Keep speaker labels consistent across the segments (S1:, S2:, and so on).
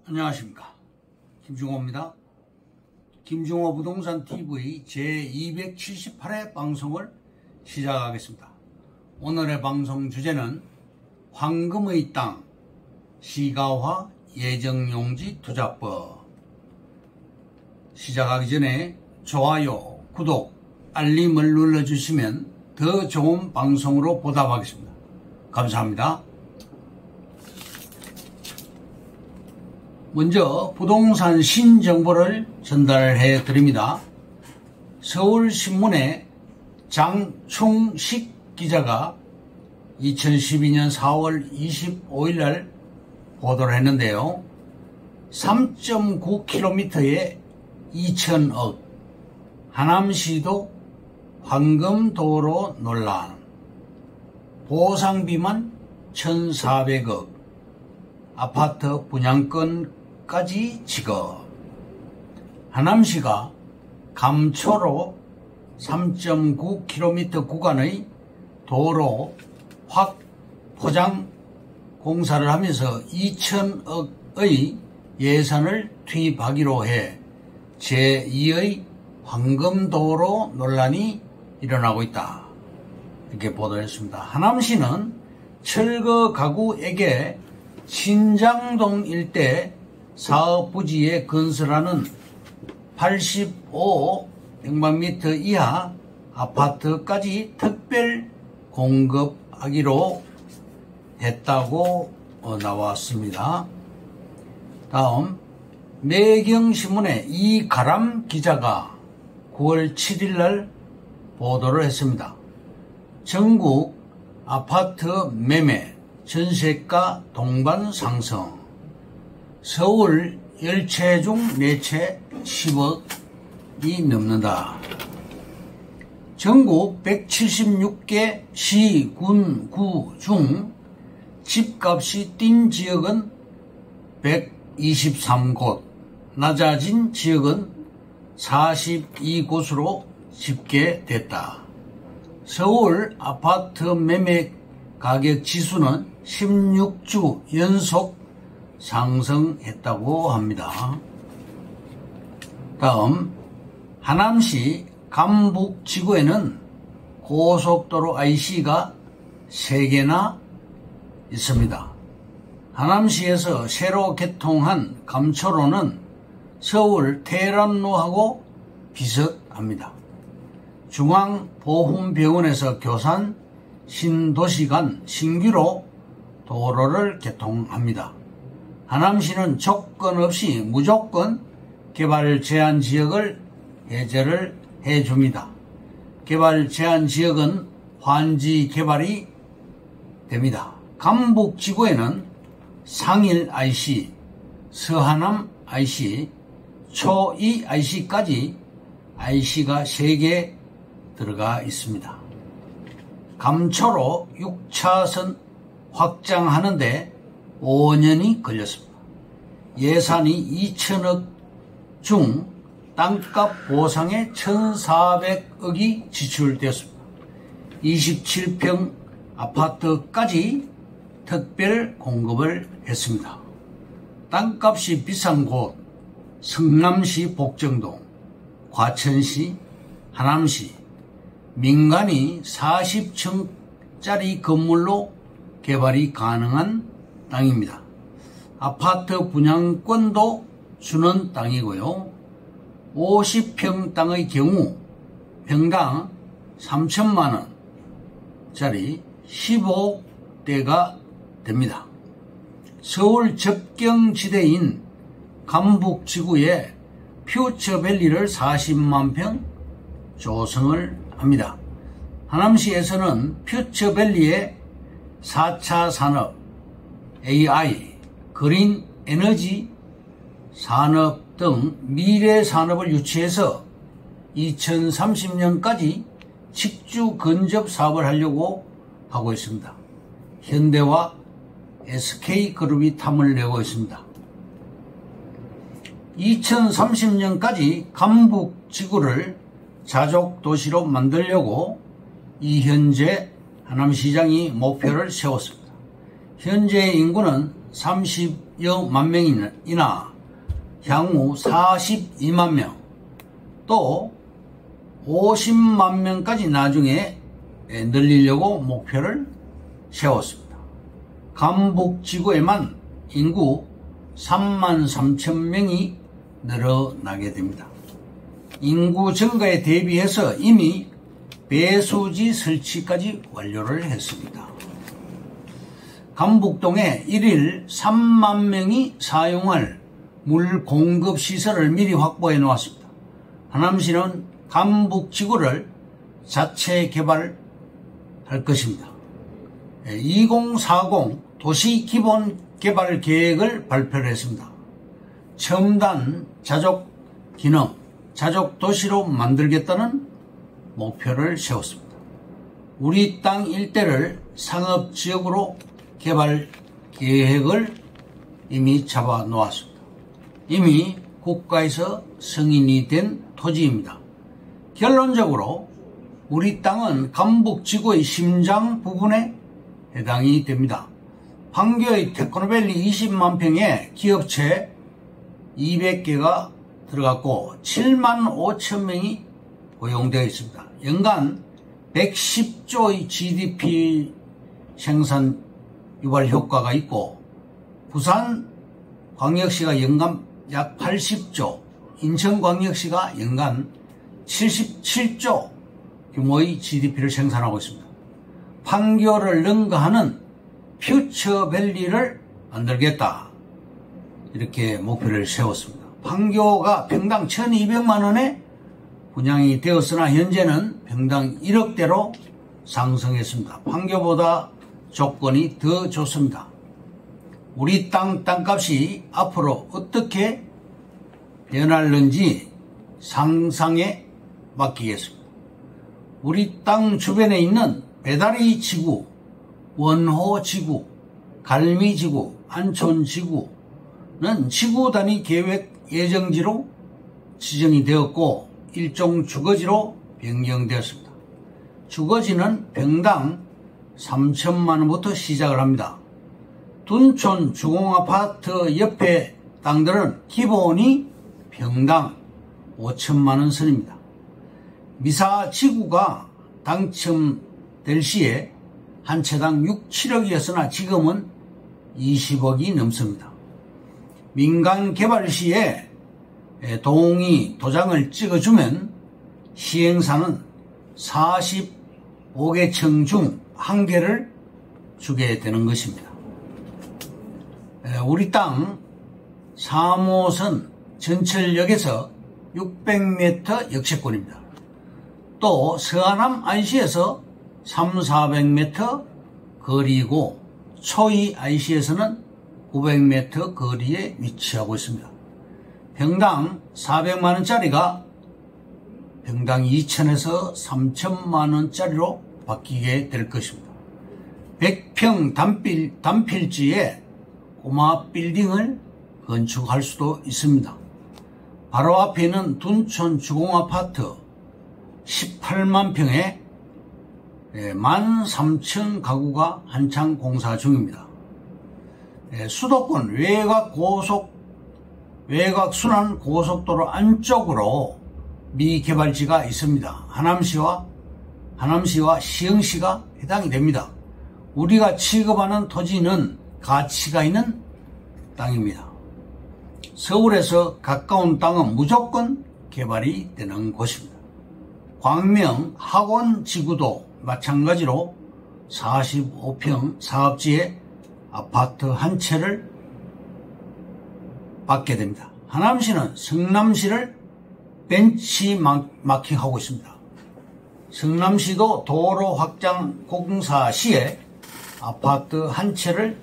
S1: 안녕하십니까, 김중호입니다. 김중호 부동산 TV 제278회 방송을 시작하겠습니다. 오늘의 방송 주제는 황금의 땅 시가화 예정용지 투자법. 시작하기 전에 좋아요, 구독, 알림을 눌러주시면 더 좋은 방송으로 보답하겠습니다. 감사합니다. 먼저 부동산 신정보를 전달해 드립니다. 서울신문의 장충식 기자가 2012년 4월 25일 날 보도를 했는데요. 3.9km에 2천억, 하남시도 황금도로 논란, 보상비만 1,400억, 아파트 분양권까지 지급. 하남시가 감초로 3.9km 구간의 도로 확 포장 공사를 하면서 2천억의 예산을 투입하기로 해 제2의 황금도로 논란이 일어나고 있다, 이렇게 보도했습니다. 하남시는 철거 가구에게 신장동 일대 사업부지에 건설하는 85평방미터 이하 아파트까지 특별 공급하기로 했다고 나왔습니다. 다음, 매경신문의 이가람 기자가 9월 7일 날 보도를 했습니다. 전국 아파트 매매 전세가 동반 상승, 서울 10채 중 4채 10억이 넘는다. 전국 176개 시, 군, 구 중 집값이 뛴 지역은 123곳, 낮아진 지역은 42곳으로 집계됐다. 서울 아파트 매매 가격 지수는 16주 연속 상승했다고 합니다. 다음, 하남시 감북지구에는 고속도로 IC가 3개나 있습니다. 하남시에서 새로 개통한 감초로는 서울 테헤란로하고 비슷합니다. 중앙보훈병원에서 교산 신도시 간 신규로 도로를 개통합니다. 하남시는 조건 없이 무조건 개발 제한 지역을 해제를 해줍니다. 개발 제한 지역은 환지 개발이 됩니다. 감북지구에는 상일 IC, 서하남 IC, 초이 IC까지 IC가 3개 들어가 있습니다. 감초로 6차선 확장하는데 5년이 걸렸습니다. 예산이 2천억 중 땅값 보상에 1,400억이 지출되었습니다. 27평 아파트까지 특별 공급을 했습니다. 땅값이 비싼 곳, 성남시 복정동, 과천시, 하남시, 민간이 40층짜리 건물로 개발이 가능한 땅입니다. 아파트 분양권도 주는 땅이고요. 50평 땅의 경우 평당 3천만원짜리 15대가 됩니다. 서울 접경지대인 감북지구에 퓨처밸리를 40만 평 조성을 합니다. 하남시에서는 퓨처밸리에 4차 산업, AI, 그린 에너지 산업 등 미래 산업을 유치해서 2030년까지 직주 근접 사업을 하려고 하고 있습니다. 현대와 SK그룹이 탐을 내고 있습니다. 2030년까지 감북지구를 자족도시로 만들려고 이현재 하남시장이 목표를 세웠습니다. 현재 인구는 30여만 명이나 향후 42만 명, 또 50만 명까지 나중에 늘리려고 목표를 세웠습니다. 감북지구에만 인구 3만 3천 명이 늘어나게 됩니다. 인구 증가에 대비해서 이미 배수지 설치까지 완료를 했습니다. 감북동에 1일 3만 명이 사용할 물 공급 시설을 미리 확보해 놓았습니다. 하남시는 감북지구를 자체 개발할 것입니다. 2040 도시기본개발 계획을 발표를 했습니다. 첨단 자족 기능, 자족 도시로 만들겠다는 목표를 세웠습니다. 우리 땅 일대를 상업지역으로 개발 계획을 이미 잡아 놓았습니다. 이미 국가에서 승인이 된 토지입니다. 결론적으로 우리 땅은 감북지구의 심장 부분에 해당이 됩니다. 판교의 테크노밸리 20만 평에 기업체 200개가 들어갔고 7만 5천 명이 고용되어 있습니다. 연간 110조의 GDP 생산 유발 효과가 있고 부산광역시가 연간 약 80조, 인천광역시가 연간 77조 규모의 GDP를 생산하고 있습니다. 판교를 능가하는 퓨처밸리를 만들겠다, 이렇게 목표를 세웠습니다. 판교가 평당 1200만 원에 분양이 되었으나 현재는 평당 1억대로 상승했습니다. 판교보다 조건이 더 좋습니다. 우리 땅값이 앞으로 어떻게 변할는지 상상에 맡기겠습니다. 우리 땅 주변에 있는 배다리 지구, 원호 지구, 갈미 지구, 안촌 지구는 지구 단위 계획 예정지로 지정이 되었고 일종 주거지로 변경되었습니다. 주거지는 평당 3천만 원부터 시작을 합니다. 둔촌 주공아파트 옆에 땅들은 기본이 평당 5천만 원 선입니다. 미사지구가 당첨될 시에 한 채당 6, 7억이었으나 지금은 20억이 넘습니다. 민간 개발 시에 동의 도장을 찍어주면 시행사는 45개청 중 1개를 주게 되는 것입니다. 우리 땅 3호선 전철역에서 600m 역세권입니다. 또 서하남 IC에서 300~400m 거리이고 초이 IC에서는 900m 거리에 위치하고 있습니다. 평당 400만 원짜리가 평당 2천에서 3천만 원짜리로 바뀌게 될 것입니다. 100평 단필지에 꼬마 빌딩을 건축할 수도 있습니다. 바로 앞에 있는 둔촌 주공아파트 18만 평에 13,000 가구가 한창 공사 중입니다. 수도권 외곽 순환 고속도로 안쪽으로 미개발지가 있습니다. 하남시와 시흥시가 해당이 됩니다. 우리가 취급하는 토지는 가치가 있는 땅입니다. 서울에서 가까운 땅은 무조건 개발이 되는 곳입니다. 광명 학원지구도 마찬가지로 45평 사업지에 아파트 한 채를 받게 됩니다. 하남시는 성남시를 벤치마킹하고 있습니다. 성남시도 도로 확장 공사 시에 아파트 한 채를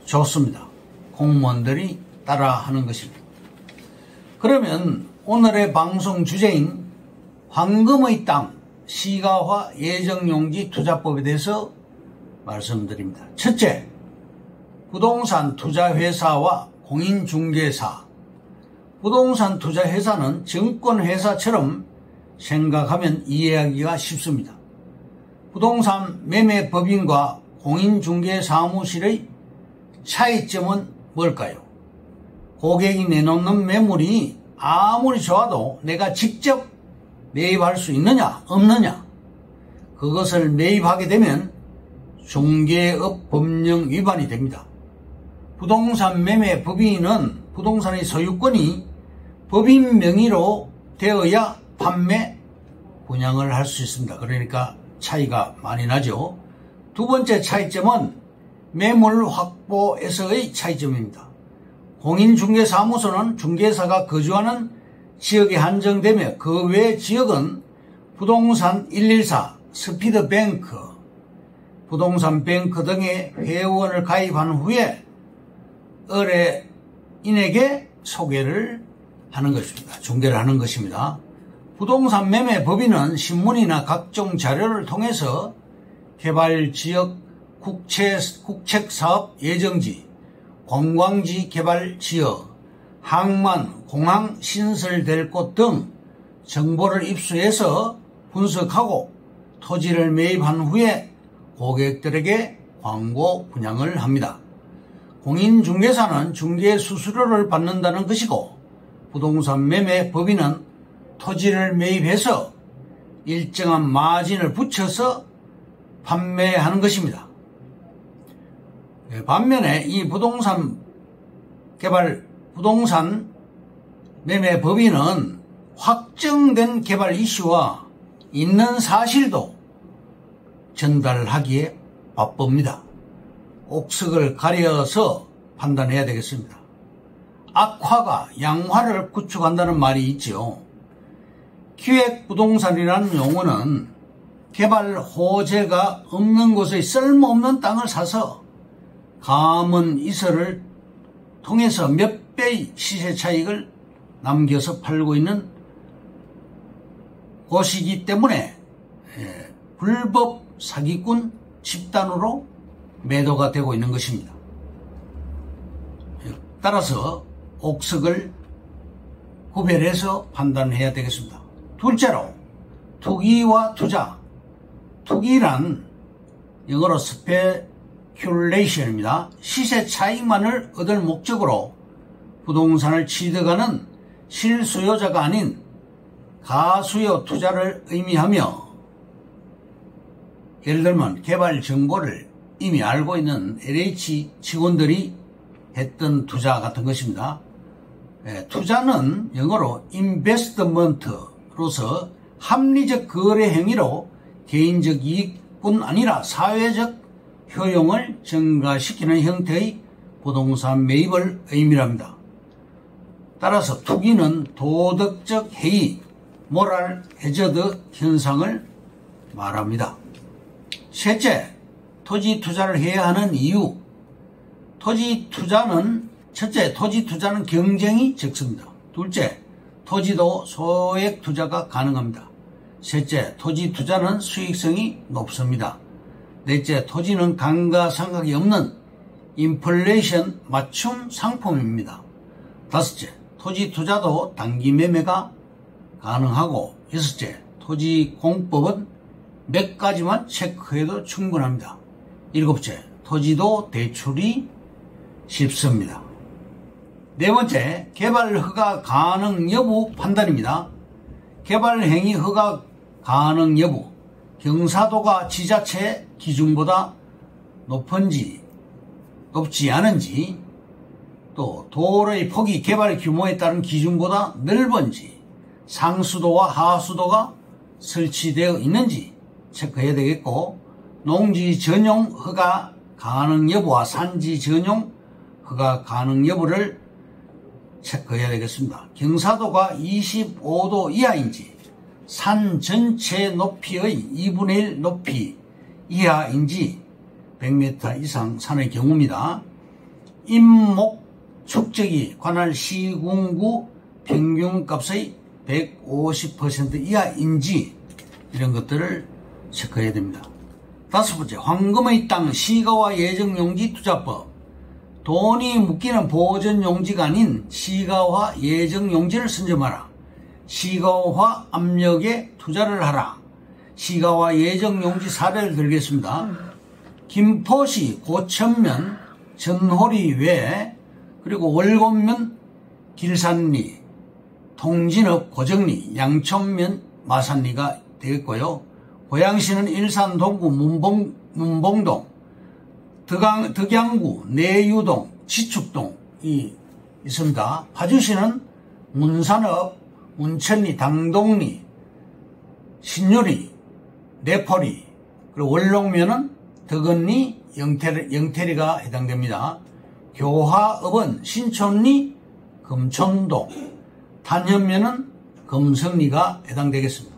S1: 줬습니다. 공무원들이 따라하는 것입니다. 그러면 오늘의 방송 주제인 황금의 땅 시가화 예정용지 투자법에 대해서 말씀드립니다. 첫째, 부동산 투자회사와 공인중개사. 부동산 투자회사는 증권회사처럼 생각하면 이해하기가 쉽습니다. 부동산 매매법인과 공인중개사무실의 차이점은 뭘까요? 고객이 내놓는 매물이 아무리 좋아도 내가 직접 매입할 수 있느냐 없느냐, 그것을 매입하게 되면 중개업 법령 위반이 됩니다. 부동산 매매 법인은 부동산의 소유권이 법인 명의로 되어야 판매, 분양을 할 수 있습니다. 그러니까 차이가 많이 나죠. 두 번째 차이점은 매물 확보에서의 차이점입니다. 공인중개사무소는 중개사가 거주하는 지역에 한정되며 그 외 지역은 부동산 114, 스피드뱅크, 부동산 뱅크 등의 회원을 가입한 후에 의뢰인에게 소개를 하는 것입니다. 중개를 하는 것입니다. 부동산 매매 법인은 신문이나 각종 자료를 통해서 개발지역 국책사업 예정지, 관광지 개발지역, 항만, 공항 신설될 곳 등 정보를 입수해서 분석하고 토지를 매입한 후에 고객들에게 광고 분양을 합니다. 공인중개사는 중개 수수료를 받는다는 것이고, 부동산 매매 법인은 토지를 매입해서 일정한 마진을 붙여서 판매하는 것입니다. 반면에 이 부동산 매매 법인은 확정된 개발 이슈와 있는 사실도 전달하기에 바쁩니다. 옥석을 가려서 판단해야 되겠습니다. 악화가 양화를 구축한다는 말이 있지요. 기획부동산이라는 용어는 개발 호재가 없는 곳의 쓸모없는 땅을 사서 감은 이설을 통해서 몇 배의 시세 차익을 남겨서 팔고 있는 곳이기 때문에 불법 사기꾼 집단으로 매도가 되고 있는 것입니다. 따라서 옥석을 구별해서 판단해야 되겠습니다. 둘째로, 투기와 투자. 투기란 영어로 스페큘레이션입니다. 시세 차익만을 얻을 목적으로 부동산을 취득하는 실수요자가 아닌 가수요 투자를 의미하며, 예를 들면 개발 정보를 이미 알고 있는 LH 직원들이 했던 투자 같은 것입니다. 투자는 영어로 인베스트먼트로서 합리적 거래 행위로 개인적 이익뿐 아니라 사회적 효용을 증가시키는 형태의 부동산 매입을 의미합니다. 따라서 투기는 도덕적 해이, 모랄 해저드 현상을 말합니다. 셋째, 토지 투자를 해야 하는 이유. 첫째, 토지 투자는 경쟁이 적습니다. 둘째, 토지도 소액 투자가 가능합니다. 셋째, 토지 투자는 수익성이 높습니다. 넷째, 토지는 감가상각이 없는 인플레이션 맞춤 상품입니다. 다섯째, 토지 투자도 단기 매매가 가능하고, 여섯째, 토지 공법은 몇 가지만 체크해도 충분합니다. 일곱째, 토지도 대출이 쉽습니다. 네 번째, 개발 허가 가능 여부 판단입니다. 개발 행위 허가 가능 여부, 경사도가 지자체 기준보다 높지 않은지, 또 도로의 폭이 개발 규모에 따른 기준보다 넓은지, 상수도와 하수도가 설치되어 있는지 체크해야 되겠고, 농지 전용 허가 가능 여부와 산지 전용 허가 가능 여부를 체크해야 되겠습니다. 경사도가 25도 이하인지, 산 전체 높이의 2분의 1 높이 이하인지 100m 이상 산의 경우입니다. 임목 축적이 관할 시군구 평균값의 150% 이하인지, 이런 것들을 체크해야 됩니다. 다섯 번째, 황금의 땅 시가와 예정용지 투자법. 돈이 묶이는 보전용지가 아닌 시가화 예정용지를 선점하라. 시가화 압력에 투자를 하라. 시가화 예정용지 사례를 들겠습니다. 김포시 고천면 전호리 외 그리고 월곤면 길산리, 통진읍 고정리, 양천면 마산리가 되겠고요. 고양시는 일산 동구 문봉동, 덕양구 내유동, 지축동이 있습니다. 파주시는 문산읍, 문천리, 당동리, 신유리, 내포리, 그리고 월롱면은 덕은리, 영태리가 해당됩니다. 교화읍은 신촌리, 금촌동, 단현면은 금성리가 해당되겠습니다.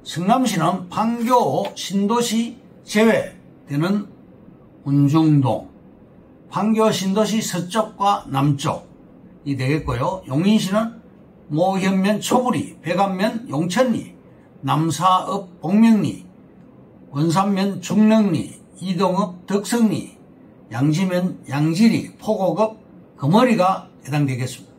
S1: 성남시는 판교, 신도시 제외되는 운중동, 판교, 신도시 서쪽과 남쪽이 되겠고요. 용인시는 모현면 초부리, 백안면 용천리, 남사읍 복명리, 원산면 중릉리, 이동읍 덕성리, 양지면 양지리, 포곡읍 금어리가 해당되겠습니다.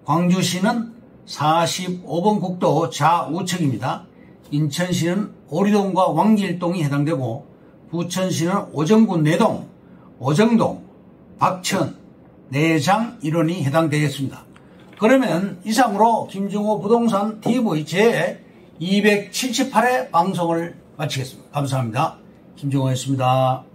S1: 광주시는 45번 국도 좌우측입니다. 인천시는 오리동과 왕길동이 해당되고 부천시는 오정구 내동, 오정동, 박천, 내장 일원이 해당되겠습니다. 그러면 이상으로 김정호 부동산 TV 제 278회 방송을 마치겠습니다. 감사합니다. 김정호였습니다.